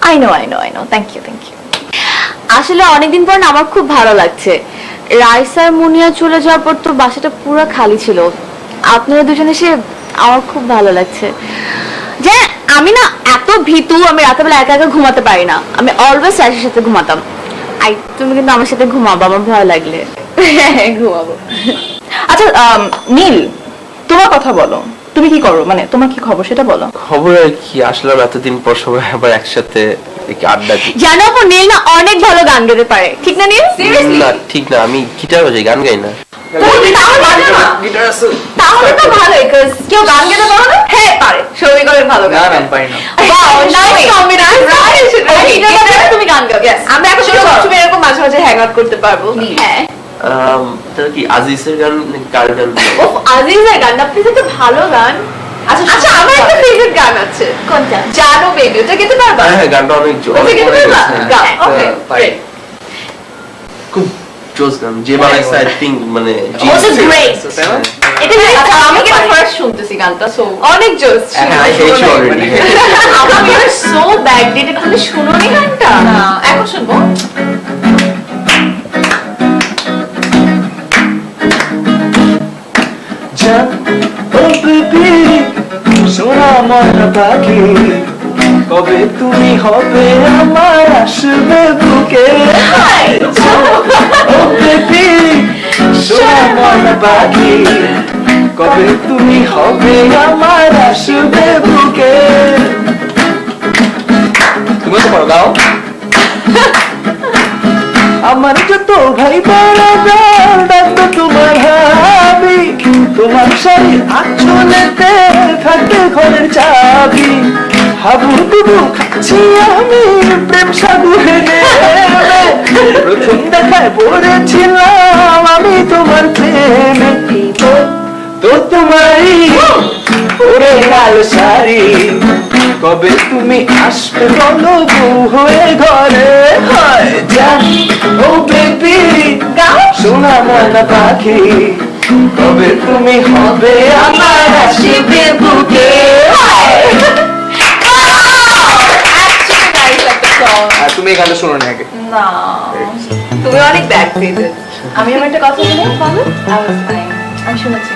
I know thank you আসলে অনেকদিন পর না আমার খুব ভালো লাগছে। রাইসা আর মুনিয়া চলে যাওয়ার পর তো বাসাটা পুরো খালি ছিল, আপনারা দুজন এসে আমার খুব ভালো লাগছে। যে আমি না এত ভীতু, আমি রাতেবেলা একা একা ঘুমাতে পারি না, আমি অলওয়েজ রাইসার সাথে ঘুমাতাম। আই তুমি কিন্তু আমার সাথে ঘুমাবো আমার ভয় লাগলে। হ্যাঁ ঘুমাবো। আচ্ছা নীল, তোমার কথা বলো, তুমি কি করো, মানে তোমার কি খবর সেটা বলো। খবর আর কি, আসলাম এতদিন পর সবাই আবার একসাথে আড্ডা দিই। জানো আপু নীল না অনেক ভালো গান গাইতে পারে, ঠিক না নীল? না ঠিক না, আমি গিটার বাজাই, গান গাই না। তাহলে তো ভালোই, কারণ কেউ গান গাইতে পারো না? হ্যাঁ পারে, সবাই করে ভালো গান। না পারি না। Wow, nice combination. তুমি গান গাও। আমরা এখন শুধু এরকম মাঝে মাঝে হ্যাং আউট করতে পারবো। হ্যাঁ তাহলে কি আজিজের গান, কার গান? ওফ আজিজের গান না, প্লিজ একটা ভালো গান। আচ্ছা আমার একটা ফেভারিট গান আছে। কোনটা? জানো বেবি, ওটা গেতে পারবা? হ্যাঁ গানটা অনেক ওটা গেতে পারবা? গাও। ওকে পারি। খুব জোস গান, যে বানাইছে আই থিংক মানে ওটা গ্রেট। এটা আমি কিন্তু ফার্স্ট শুনতেছি গানটা, সো অনেক জোস। I hate you already. আমি আর সো ব্যাড ডিড, তুমি শুনোনি গানটা? না এখন শুনবো। সোনা ময়না পাখি, কবে তুমি হবে আমার আসবে বুকে। ও বেবি সোনা ময়না পাখি, কবে তুমি হবে আমার আসবে বুকে। তুমি তো পারো, গাও। আমার যত ভাই বরাবর ডাকতো তোমার হাবি, তোমার শাড়ির আঁচলেতে থাকে ঘরের চাবি। হাবু ডুবু খাচ্ছি আমি প্রেম সাগরে নেমে, প্রথম দেখায় পড়েছিলাম আমি তোমার প্রেমে। তো তোমারই ওরে লাল শাড়ি, কবে তুমি আসবে বলো বউ হয়ে ঘরে। হয় যান ও বেবি গাও, সোনা ময়না পাখি, কবে তুমি হবে আমার আসবে বুকে। তুমি এই গানটা শোনো না আগে? না তুমি অনেক ব্যাক ডেটেড। আমি আমার একটা কথা বলি, বলো। আমি শুনেছি।